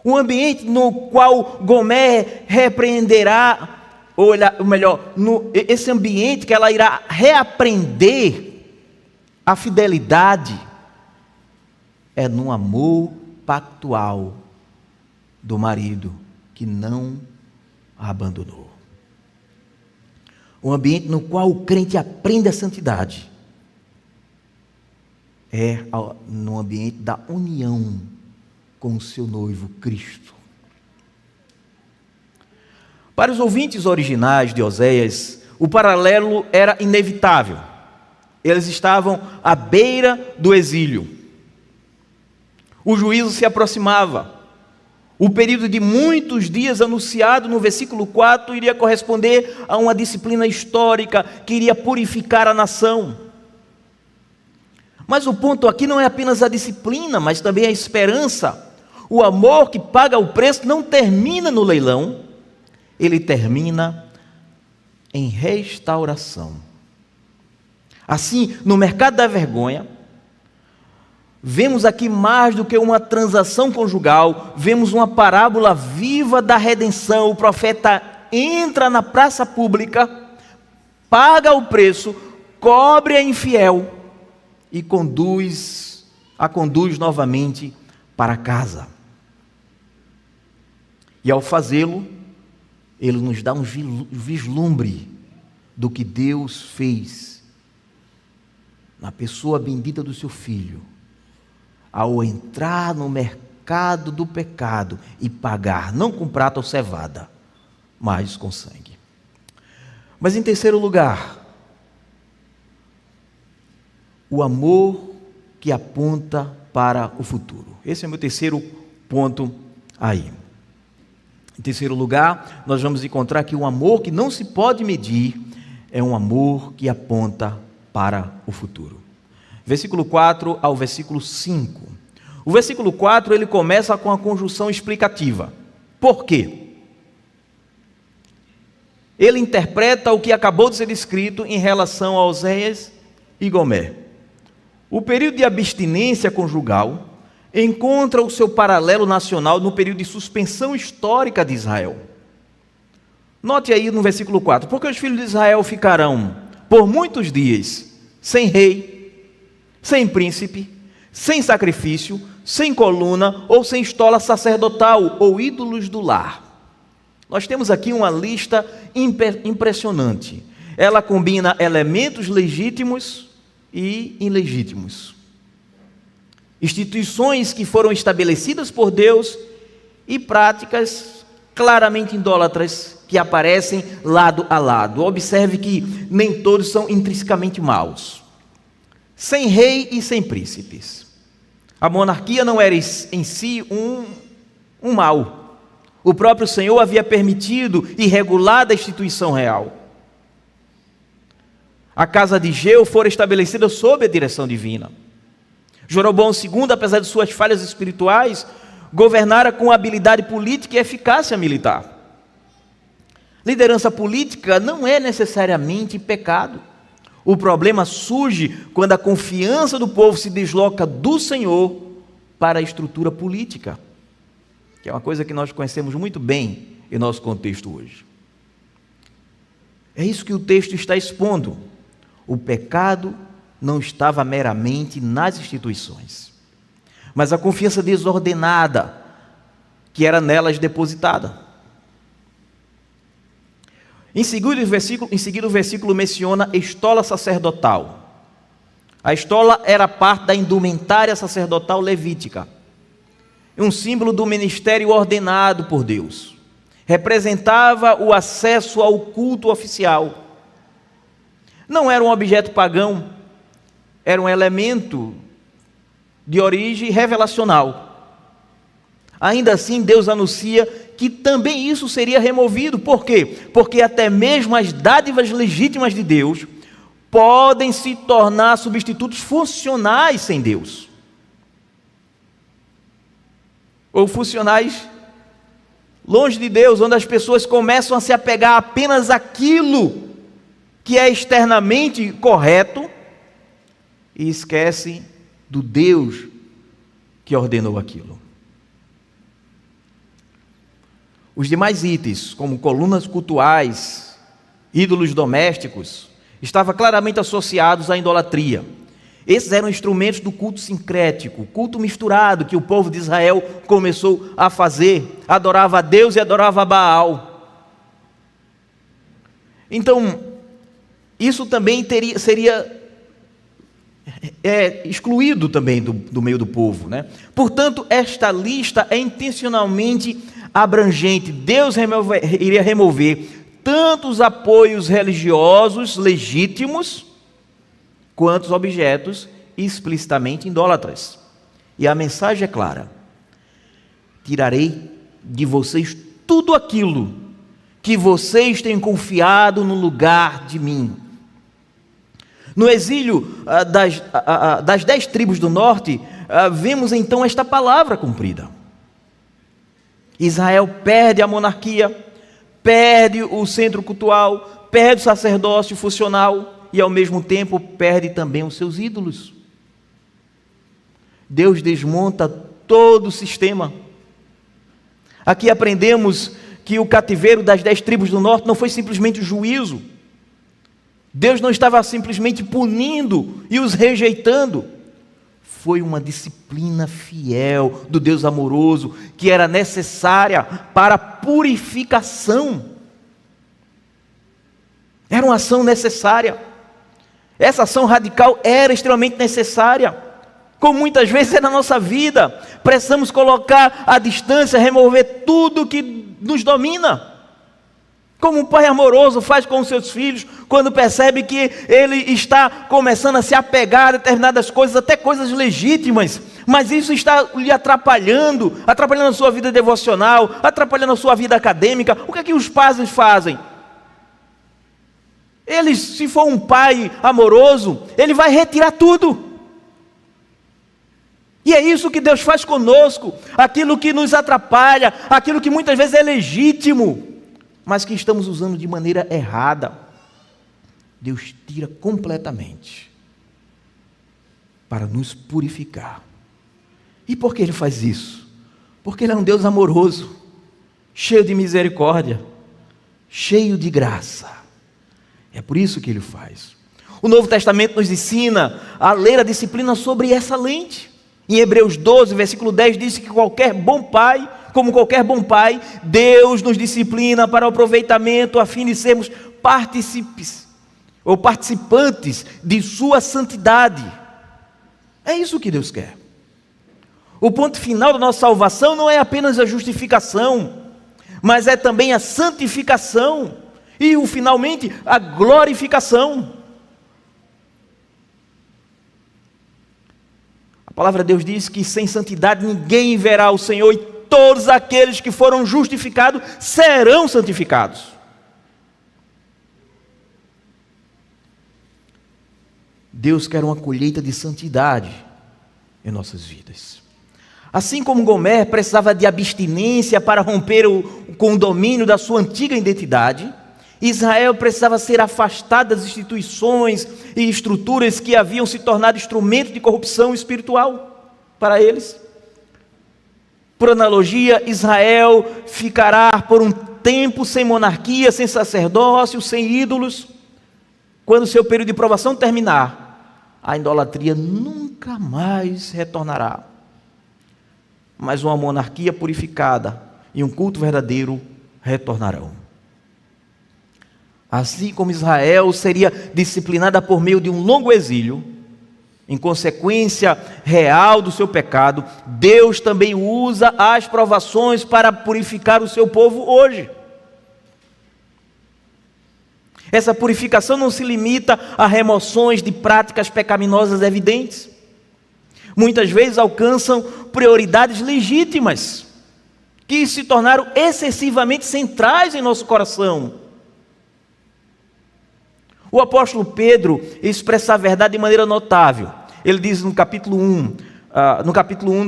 Um ambiente no qual Gomer repreenderá, ou melhor, esse ambiente que ela irá reaprender a fidelidade, é no amor pactual do marido que não a abandonou. Um ambiente no qual o crente aprende a santidade é no ambiente da união com o seu noivo Cristo. Para os ouvintes originais de Oséias, o paralelo era inevitável. Eles estavam à beira do exílio. O juízo se aproximava. O período de muitos dias anunciado no versículo 4 iria corresponder a uma disciplina histórica que iria purificar a nação. Mas o ponto aqui não é apenas a disciplina, mas também a esperança. O amor que paga o preço não termina no leilão, ele termina em restauração. Assim, no mercado da vergonha, vemos aqui mais do que uma transação conjugal, vemos uma parábola viva da redenção. O profeta entra na praça pública, paga o preço, cobre a infiel e a conduz novamente para casa. E ao fazê-lo, ele nos dá um vislumbre do que Deus fez na pessoa bendita do seu Filho, ao entrar no mercado do pecado e pagar, não com prata ou cevada, mas com sangue. Mas em terceiro lugar, o amor que aponta para o futuro. Esse é o meu terceiro ponto aí. Em terceiro lugar, nós vamos encontrar que um amor que não se pode medir é um amor que aponta para o futuro. Versículo 4 ao versículo 5. O versículo 4, ele começa com a conjunção explicativa. Por quê? Ele interpreta o que acabou de ser escrito em relação a Oséias e Gomer. O período de abstinência conjugal encontra o seu paralelo nacional no período de suspensão histórica de Israel. Note aí no versículo 4, porque os filhos de Israel ficarão por muitos dias sem rei, sem príncipe, sem sacrifício, sem coluna ou sem estola sacerdotal ou ídolos do lar. Nós temos aqui uma lista impressionante. Ela combina elementos legítimos e ilegítimos. Instituições que foram estabelecidas por Deus e práticas claramente idólatras que aparecem lado a lado. Observe que nem todos são intrinsecamente maus. Sem rei e sem príncipes. A monarquia não era em si um mal. O próprio Senhor havia permitido e regulado a instituição real. A casa de Geu fora estabelecida sob a direção divina. Jeroboão II, apesar de suas falhas espirituais, governara com habilidade política e eficácia militar. Liderança política não é necessariamente pecado. O problema surge quando a confiança do povo se desloca do Senhor para a estrutura política, que é uma coisa que nós conhecemos muito bem em nosso contexto hoje. É isso que o texto está expondo. O pecado não estava meramente nas instituições, mas a confiança desordenada que era nelas depositada. Em seguida, o versículo menciona estola sacerdotal. A estola era parte da indumentária sacerdotal levítica, um símbolo do ministério ordenado por Deus. Representava o acesso ao culto oficial. Não era um objeto pagão, era um elemento de origem revelacional. Ainda assim, Deus anuncia que também isso seria removido. Por quê? Porque até mesmo as dádivas legítimas de Deus podem se tornar substitutos funcionais sem Deus. Ou funcionais longe de Deus, onde as pessoas começam a se apegar apenas àquilo que é externamente correto e esquece do Deus que ordenou aquilo. Os demais itens, como colunas cultuais, ídolos domésticos, estavam claramente associados à idolatria. Esses eram instrumentos do culto sincrético, culto misturado que o povo de Israel começou a fazer. Adorava a Deus e adorava a Baal. Então, isso também seria excluído também do meio do povo, né? Portanto, esta lista é intencionalmente abrangente. Deus iria remover tanto os apoios religiosos legítimos, quanto os objetos explicitamente idólatras. E a mensagem é clara: tirarei de vocês tudo aquilo que vocês têm confiado no lugar de mim. No exílio das 10 tribos do norte, vemos então esta palavra cumprida. Israel perde a monarquia, perde o centro cultual, perde o sacerdócio funcional e ao mesmo tempo perde também os seus ídolos. Deus desmonta todo o sistema. Aqui aprendemos que o cativeiro das 10 tribos do norte não foi simplesmente juízo. Deus não estava simplesmente punindo e os rejeitando. Foi uma disciplina fiel do Deus amoroso que era necessária para a purificação. Era uma ação necessária. Essa ação radical era extremamente necessária. Como muitas vezes é na nossa vida, precisamos colocar à distância, remover tudo que nos domina. Como um pai amoroso faz com os seus filhos, quando percebe que ele está começando a se apegar a determinadas coisas, até coisas legítimas, mas isso está lhe atrapalhando a sua vida devocional, atrapalhando a sua vida acadêmica. O que é que os pais fazem? Eles, se for um pai amoroso, ele vai retirar tudo. E é isso que Deus faz conosco. Aquilo que nos atrapalha, aquilo que muitas vezes é legítimo, mas que estamos usando de maneira errada, Deus tira completamente para nos purificar. E por que Ele faz isso? Porque Ele é um Deus amoroso, cheio de misericórdia, cheio de graça. É por isso que Ele faz. O Novo Testamento nos ensina a ler a disciplina sobre essa lente. Em Hebreus 12, versículo 10, diz que como qualquer bom pai, Deus nos disciplina para o aproveitamento, a fim de sermos participantes de sua santidade. É isso que Deus quer. O ponto final da nossa salvação não é apenas a justificação, mas é também a santificação e, finalmente, a glorificação. A palavra de Deus diz que sem santidade ninguém verá o Senhor, e todos aqueles que foram justificados serão santificados. Deus quer uma colheita de santidade em nossas vidas. Assim como Gomer precisava de abstinência para romper com o domínio da sua antiga identidade, Israel precisava ser afastado das instituições e estruturas que haviam se tornado instrumento de corrupção espiritual para eles. Por analogia, Israel ficará por um tempo sem monarquia, sem sacerdócio, sem ídolos. Quando seu período de provação terminar, a idolatria nunca mais retornará. Mas uma monarquia purificada e um culto verdadeiro retornarão. Assim como Israel seria disciplinada por meio de um longo exílio, em consequência real do seu pecado, Deus também usa as provações para purificar o seu povo hoje. Essa purificação não se limita a remoções de práticas pecaminosas evidentes. Muitas vezes alcançam prioridades legítimas, que se tornaram excessivamente centrais em nosso coração. O apóstolo Pedro expressa a verdade de maneira notável. Ele diz no capítulo 1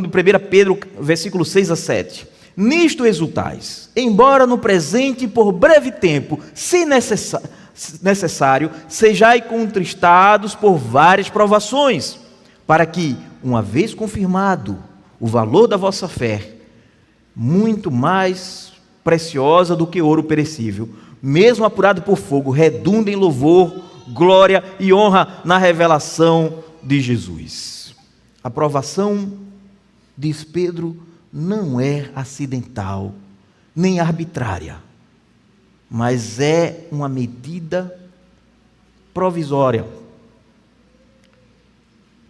de 1 Pedro, versículo 6 a 7. Nisto exultais, embora no presente por breve tempo, se necessário, sejais contristados por várias provações, para que, uma vez confirmado o valor da vossa fé, muito mais preciosa do que ouro perecível, mesmo apurado por fogo, redunda em louvor, glória e honra na revelação de Jesus. A provação, diz Pedro, não é acidental, nem arbitrária, mas é uma medida provisória,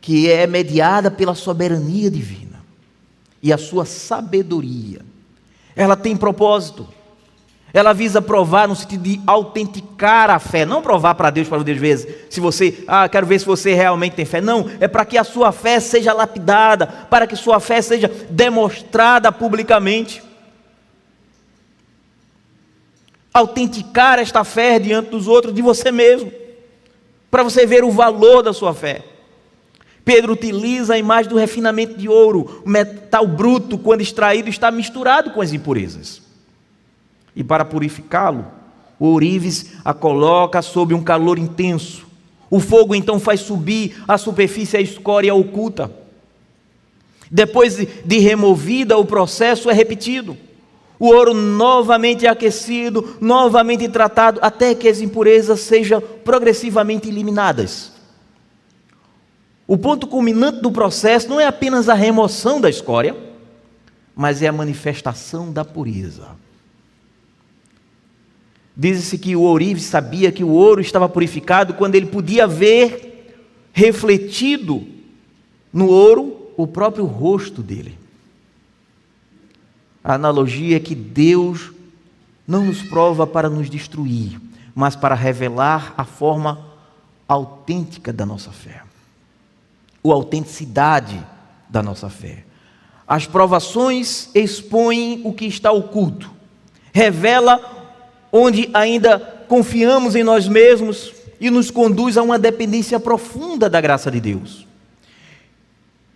que é mediada pela soberania divina e a sua sabedoria. Ela tem propósito. Ela visa provar no sentido de autenticar a fé, não provar para Deus vezes, se você, quero ver se você realmente tem fé. Não, é para que a sua fé seja lapidada, para que sua fé seja demonstrada publicamente. Autenticar esta fé diante dos outros, de você mesmo, para você ver o valor da sua fé. Pedro utiliza a imagem do refinamento de ouro. O metal bruto, quando extraído, está misturado com as impurezas. E para purificá-lo, o ourives a coloca sob um calor intenso. O fogo então faz subir à superfície a escória oculta. Depois de removida, o processo é repetido. O ouro novamente é aquecido, novamente tratado, até que as impurezas sejam progressivamente eliminadas. O ponto culminante do processo não é apenas a remoção da escória, mas é a manifestação da pureza. Diz-se que o ourives sabia que o ouro estava purificado quando ele podia ver refletido no ouro o próprio rosto dele. A analogia é que Deus não nos prova para nos destruir, mas para revelar a forma autêntica da nossa fé, a autenticidade da nossa fé. As provações expõem o que está oculto, revela onde ainda confiamos em nós mesmos e nos conduz a uma dependência profunda da graça de Deus.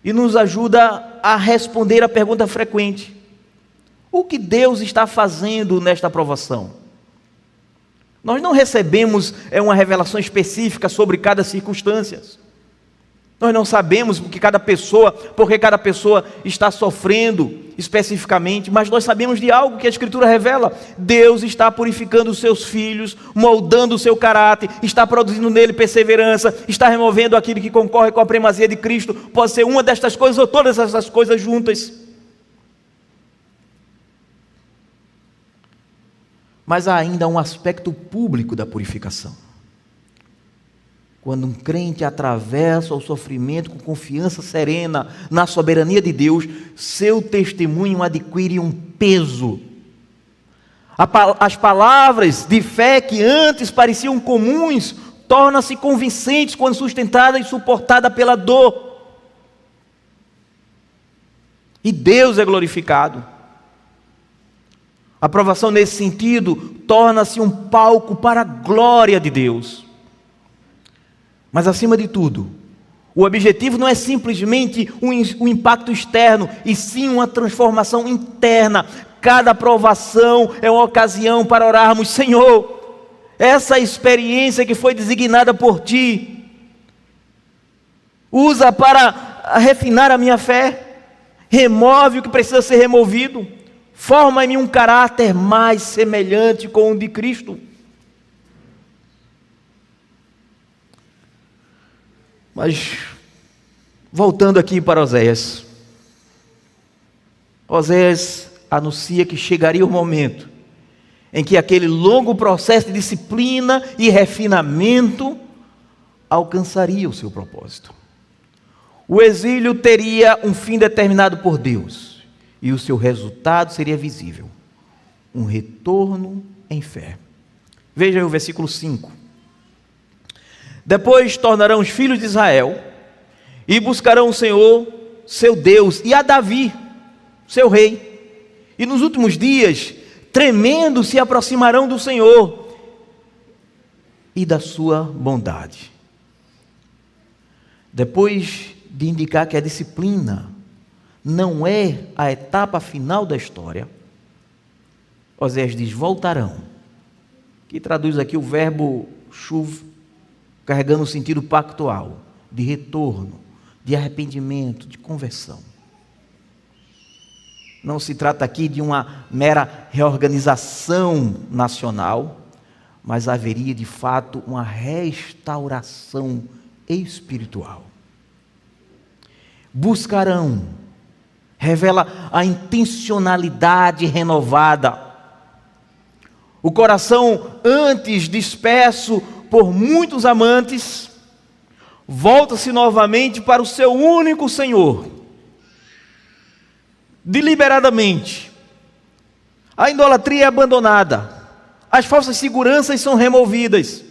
E nos ajuda a responder a pergunta frequente: o que Deus está fazendo nesta provação? Nós não recebemos uma revelação específica sobre cada circunstância. Nós não sabemos porque cada pessoa está sofrendo especificamente, mas nós sabemos de algo que a Escritura revela. Deus está purificando os seus filhos, moldando o seu caráter, está produzindo nele perseverança, está removendo aquilo que concorre com a primazia de Cristo. Pode ser uma destas coisas ou todas essas coisas juntas. Mas há ainda um aspecto público da purificação. Quando um crente atravessa o sofrimento com confiança serena na soberania de Deus, seu testemunho adquire um peso. As palavras de fé que antes pareciam comuns tornam-se convincentes quando sustentadas e suportadas pela dor. E Deus é glorificado. A provação nesse sentido torna-se um palco para a glória de Deus. Mas acima de tudo, o objetivo não é simplesmente um impacto externo, e sim uma transformação interna. Cada provação é uma ocasião para orarmos: Senhor, essa experiência que foi designada por Ti, usa para refinar a minha fé, remove o que precisa ser removido, forma em mim um caráter mais semelhante com o de Cristo. Mas, voltando aqui para Oséias, Oséias anuncia que chegaria o momento em que aquele longo processo de disciplina e refinamento alcançaria o seu propósito. o exílio teria um fim determinado por Deus, e o seu resultado seria visível: um retorno em fé. Veja aí o versículo 5. Depois tornarão os filhos de Israel e buscarão o Senhor, seu Deus, e a Davi, seu rei. E nos últimos dias, tremendo, se aproximarão do Senhor e da sua bondade. Depois de indicar que a disciplina não é a etapa final da história, Oséias diz: voltarão, que traduz aqui o verbo shuv, carregando o sentido pactual, de retorno, de arrependimento, de conversão. Não se trata aqui de uma mera reorganização nacional, mas haveria de fato uma restauração espiritual. Buscarão, revela a intencionalidade renovada. O coração, antes disperso por muitos amantes, volta-se novamente para o seu único Senhor. Deliberadamente, a idolatria é abandonada, as falsas seguranças são removidas.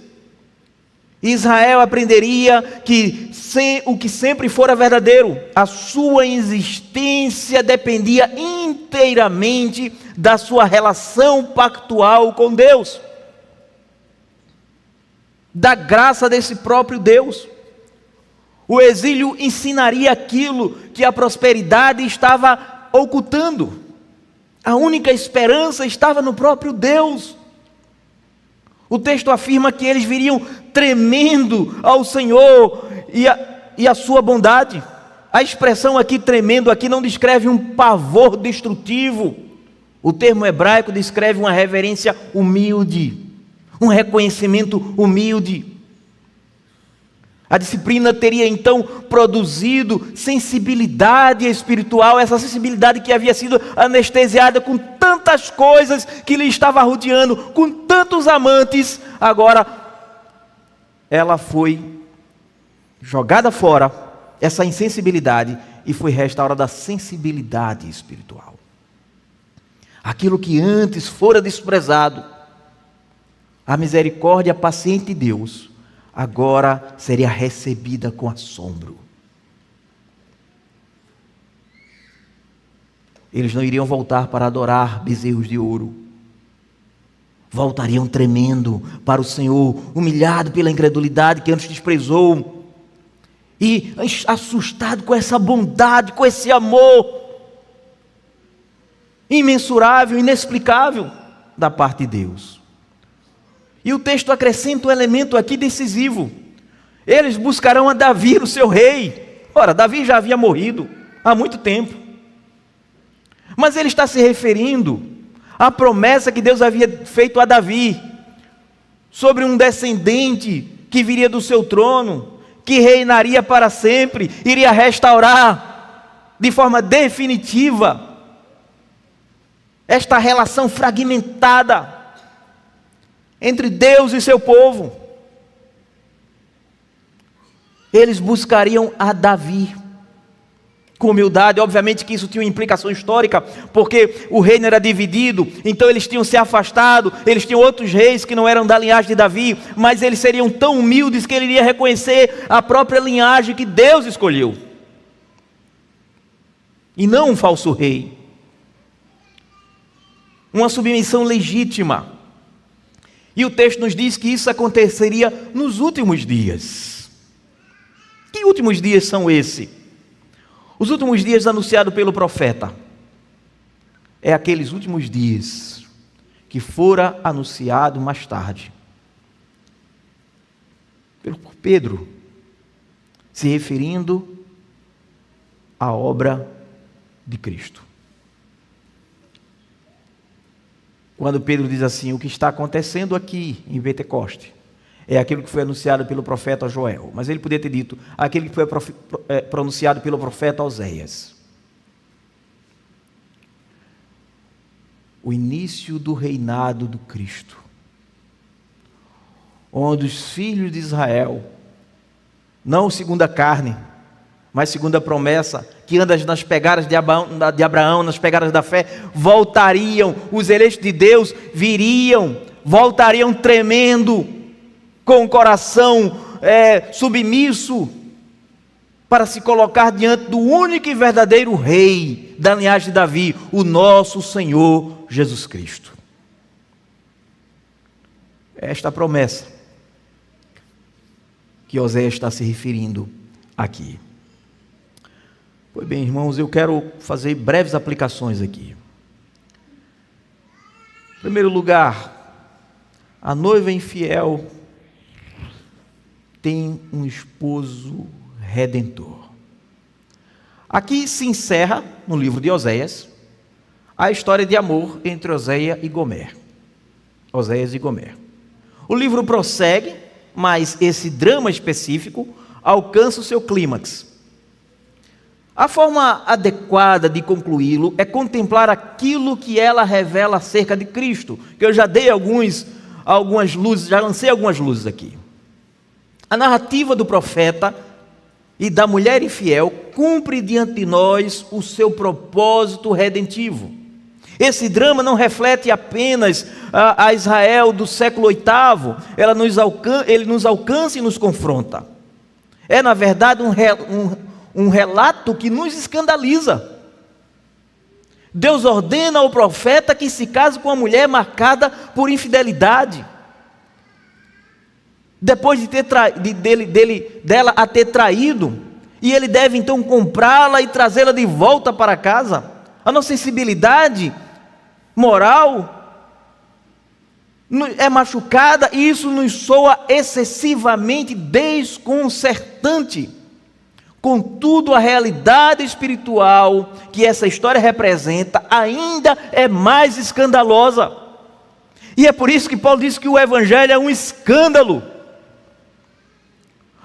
Israel aprenderia que o que sempre fora verdadeiro, a sua existência dependia inteiramente da sua relação pactual com Deus, da graça desse próprio Deus. O exílio ensinaria aquilo que a prosperidade estava ocultando. A única esperança estava no próprio Deus. O texto afirma que eles viriam tremendo ao Senhor e a sua bondade. A expressão aqui, tremendo, aqui não descreve um pavor destrutivo. O termo hebraico descreve uma reverência humilde, um reconhecimento humilde. A disciplina teria então produzido sensibilidade espiritual, essa sensibilidade que havia sido anestesiada com tantas coisas que lhe estava rodeando, com tantos amantes. Agora ela foi jogada fora, essa insensibilidade, e foi restaurada a sensibilidade espiritual. Aquilo que antes fora desprezado, a misericórdia paciente de Deus, agora seria recebida com assombro. Eles não iriam voltar para adorar bezerros de ouro. Voltariam tremendo para o Senhor, humilhado pela incredulidade que antes desprezou, e assustado com essa bondade, com esse amor imensurável, inexplicável da parte de Deus. E o texto acrescenta um elemento aqui decisivo: eles buscarão a Davi, o seu rei. Ora, Davi já havia morrido há muito tempo, mas ele está se referindo à promessa que Deus havia feito a Davi, sobre um descendente que viria do seu trono, que reinaria para sempre, iria restaurar de forma definitiva esta relação fragmentada entre Deus e seu povo. Eles buscariam a Davi com humildade. Obviamente que isso tinha uma implicação histórica, porque o reino era dividido, então eles tinham se afastado, eles tinham outros reis que não eram da linhagem de Davi, mas eles seriam tão humildes que ele iria reconhecer a própria linhagem que Deus escolheu, e não um falso rei. Uma submissão legítima. E o texto nos diz que isso aconteceria nos últimos dias. Que últimos dias são esses? Os últimos dias anunciados pelo profeta. É aqueles últimos dias que fora anunciado mais tarde pelo Pedro, se referindo à obra de Cristo. Quando Pedro diz assim: o que está acontecendo aqui em Pentecoste é aquilo que foi anunciado pelo profeta Joel. Mas ele podia ter dito aquilo que foi pronunciado pelo profeta Oséias. O início do reinado do Cristo, onde os filhos de Israel, não segundo a carne, mas segundo a promessa, que anda nas pegadas de Abraão, nas pegadas da fé, voltariam, os eleitos de Deus voltariam tremendo, com o coração submisso, para se colocar diante do único e verdadeiro Rei da linhagem de Davi, o nosso Senhor Jesus Cristo. Esta promessa que Oséias está se referindo aqui. Pois bem, irmãos, eu quero fazer breves aplicações aqui. Em primeiro lugar, a noiva infiel tem um esposo redentor. Aqui se encerra, no livro de Oséias, a história de amor entre Oséias e Gomer. O livro prossegue, mas esse drama específico alcança o seu clímax. A forma adequada de concluí-lo é contemplar aquilo que ela revela acerca de Cristo, que eu já dei algumas luzes, já lancei algumas luzes aqui. A narrativa do profeta e da mulher infiel cumpre diante de nós o seu propósito redentivo. Esse drama não reflete apenas a Israel do século VIII, ele nos alcança e nos confronta. É, na verdade, um relato que nos escandaliza. Deus ordena ao profeta que se case com uma mulher marcada por infidelidade. Depois de dela a ter traído, e ele deve então comprá-la e trazê-la de volta para casa. A nossa sensibilidade moral é machucada, e isso nos soa excessivamente desconcertante. Contudo, a realidade espiritual que essa história representa ainda é mais escandalosa. E é por isso que Paulo diz que o Evangelho é um escândalo.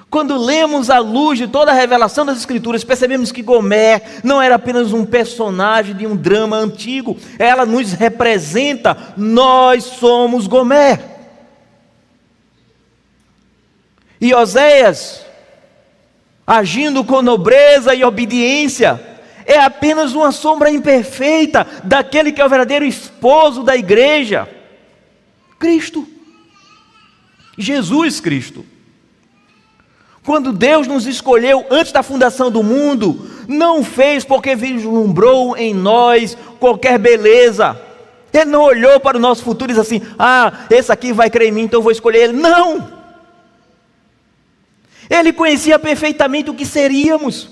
Quando lemos à luz de toda a revelação das Escrituras, percebemos que Gomer não era apenas um personagem de um drama antigo. Ela nos representa, nós somos Gomer. E Oséias, agindo com nobreza e obediência, é apenas uma sombra imperfeita daquele que é o verdadeiro esposo da igreja, Cristo, Jesus Cristo. Quando Deus nos escolheu antes da fundação do mundo, não fez porque vislumbrou em nós qualquer beleza. Ele não olhou para o nosso futuro e disse assim: esse aqui vai crer em mim, então eu vou escolher ele. Não! Ele conhecia perfeitamente o que seríamos,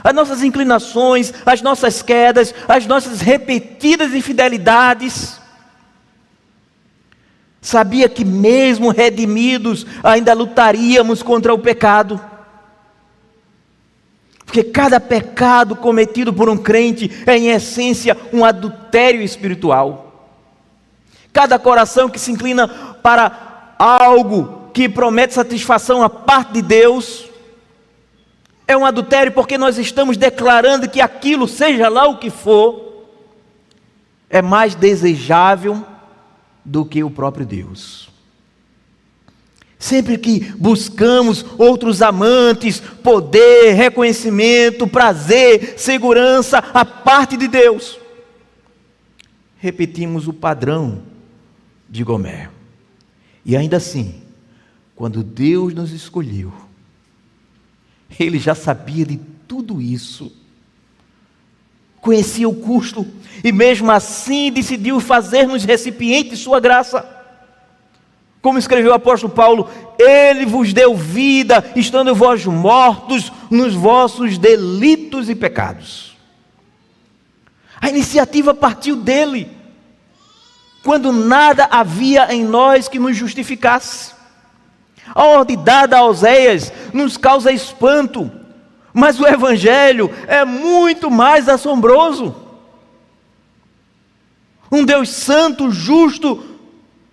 as nossas inclinações, as nossas quedas, as nossas repetidas infidelidades. Sabia que mesmo redimidos, ainda lutaríamos contra o pecado. Porque cada pecado cometido por um crente é, em essência, um adultério espiritual. Cada coração que se inclina para algo que promete satisfação à parte de Deus é um adultério, porque nós estamos declarando que aquilo, seja lá o que for, é mais desejável do que o próprio Deus. Sempre que buscamos outros amantes, poder, reconhecimento, prazer, segurança, a parte de Deus, repetimos o padrão de Gomer. E ainda assim, quando Deus nos escolheu, Ele já sabia de tudo isso, conhecia o custo, e mesmo assim decidiu fazer-nos recipiente de sua graça. Como escreveu o apóstolo Paulo: Ele vos deu vida, estando vós mortos nos vossos delitos e pecados. A iniciativa partiu dele, quando nada havia em nós que nos justificasse. A ordem dada a Oséias nos causa espanto, mas o Evangelho é muito mais assombroso. Um Deus santo, justo,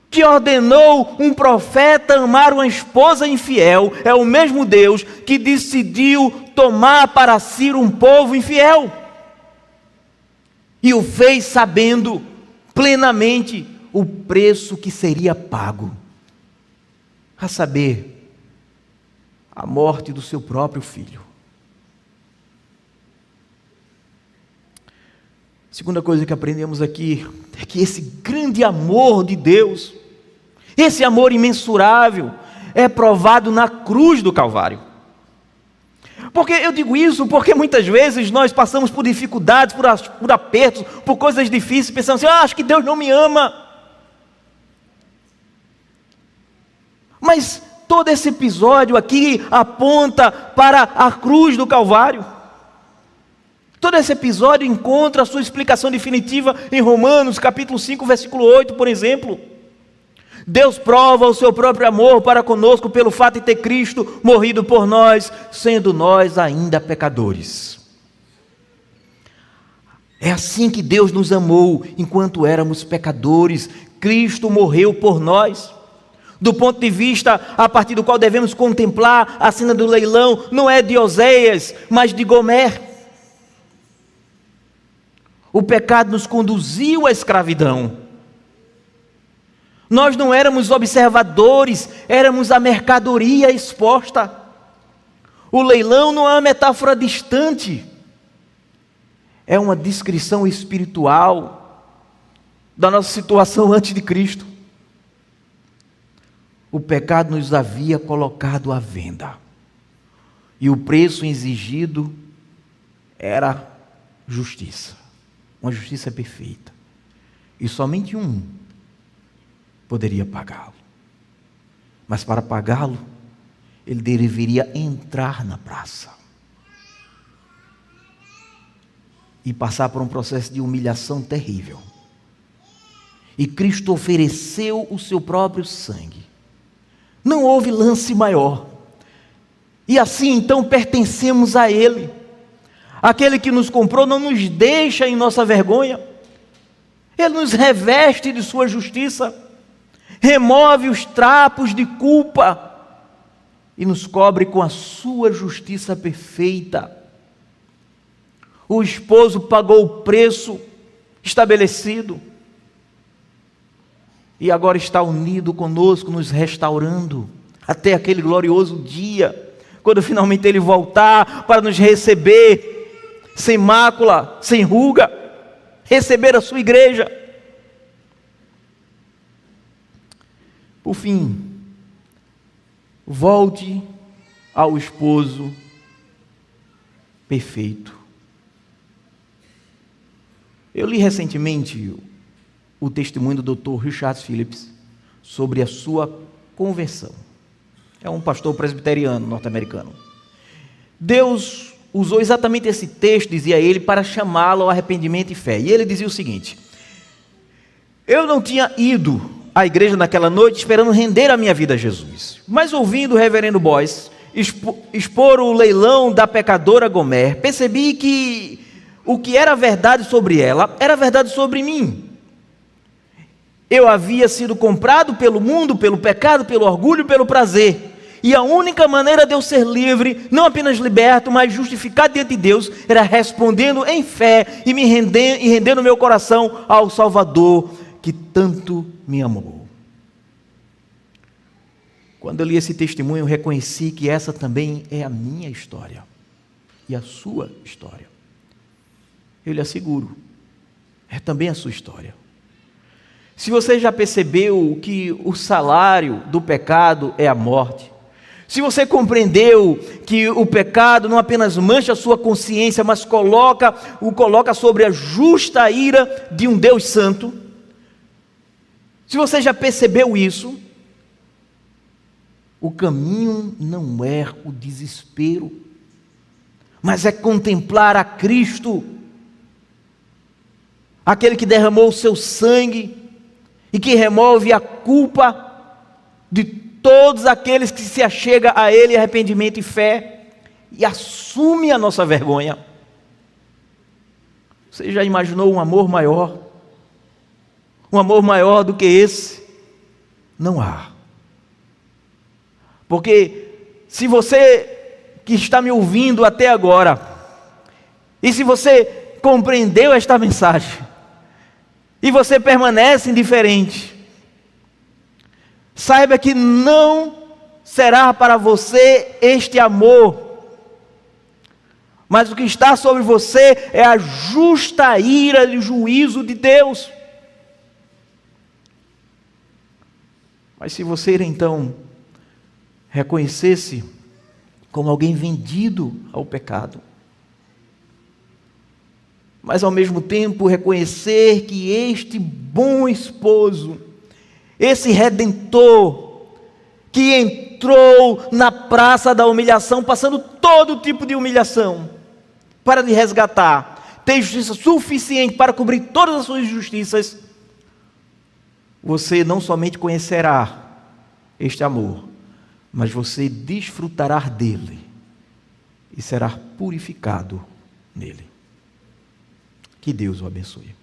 que ordenou um profeta amar uma esposa infiel, é o mesmo Deus que decidiu tomar para si um povo infiel. E o fez sabendo plenamente o preço que seria pago. A saber, a morte do seu próprio filho. Segunda coisa que aprendemos aqui é que esse grande amor de Deus, esse amor imensurável, é provado na cruz do Calvário. Porque eu digo isso porque muitas vezes nós passamos por dificuldades, por apertos, por coisas difíceis, pensando assim: acho que Deus não me ama. Mas todo esse episódio aqui aponta para a cruz do Calvário. Todo esse episódio encontra a sua explicação definitiva em Romanos capítulo 5, versículo 8, por exemplo. Deus prova o seu próprio amor para conosco pelo fato de ter Cristo morrido por nós, sendo nós ainda pecadores. É assim que Deus nos amou enquanto éramos pecadores. Cristo morreu por nós. Do ponto de vista a partir do qual devemos contemplar a cena do leilão, não é de Oséias, mas de Gomer. O pecado nos conduziu à escravidão. Nós não éramos observadores, éramos a mercadoria exposta. O leilão não é uma metáfora distante, é uma descrição espiritual da nossa situação antes de Cristo. O pecado nos havia colocado à venda, e o preço exigido era justiça, uma justiça perfeita, e somente um poderia pagá-lo. Mas para pagá-lo, ele deveria entrar na praça e passar por um processo de humilhação terrível. E Cristo ofereceu o seu próprio sangue. Não houve lance maior. E assim então pertencemos a Ele. Aquele que nos comprou não nos deixa em nossa vergonha. Ele nos reveste de sua justiça, remove os trapos de culpa e nos cobre com a sua justiça perfeita. O esposo pagou o preço estabelecido e agora está unido conosco, nos restaurando até aquele glorioso dia, quando finalmente Ele voltar para nos receber sem mácula, sem ruga, receber a sua igreja. Por fim, volte ao esposo perfeito. Eu li recentemente o testemunho do Dr. Richard Phillips sobre a sua conversão. É um pastor presbiteriano norte-americano. Deus usou exatamente esse texto, dizia ele, para chamá-lo ao arrependimento e fé. E ele dizia o seguinte: eu não tinha ido à igreja naquela noite esperando render a minha vida a Jesus, mas ouvindo o reverendo Boyce expor o leilão da pecadora Gomer, percebi que o que era verdade sobre ela, era verdade sobre mim. Eu havia sido comprado pelo mundo, pelo pecado, pelo orgulho, pelo prazer. E a única maneira de eu ser livre, não apenas liberto, mas justificado diante de Deus, era respondendo em fé e rendendo meu coração ao Salvador que tanto me amou. Quando eu li esse testemunho, eu reconheci que essa também é a minha história e a sua história. Eu lhe asseguro, é também a sua história. Se você já percebeu que o salário do pecado é a morte, se você compreendeu que o pecado não apenas mancha a sua consciência, mas o coloca sobre a justa ira de um Deus santo, se você já percebeu isso, o caminho não é o desespero, mas é contemplar a Cristo, aquele que derramou o seu sangue e que remove a culpa de todos aqueles que se achegam a Ele em arrependimento e fé e assume a nossa vergonha. Você já imaginou um amor maior? Um amor maior do que esse? Não há. Porque se você que está me ouvindo até agora, e se você compreendeu esta mensagem, e você permanece indiferente, saiba que não será para você este amor, Mas o que está sobre você é a justa ira e juízo de Deus. Mas se você então reconhecesse como alguém vendido ao pecado, mas ao mesmo tempo reconhecer que este bom esposo, esse redentor, que entrou na praça da humilhação, passando todo tipo de humilhação, para lhe resgatar, tem justiça suficiente para cobrir todas as suas injustiças, você não somente conhecerá este amor, mas você desfrutará dele e será purificado nele. Que Deus o abençoe.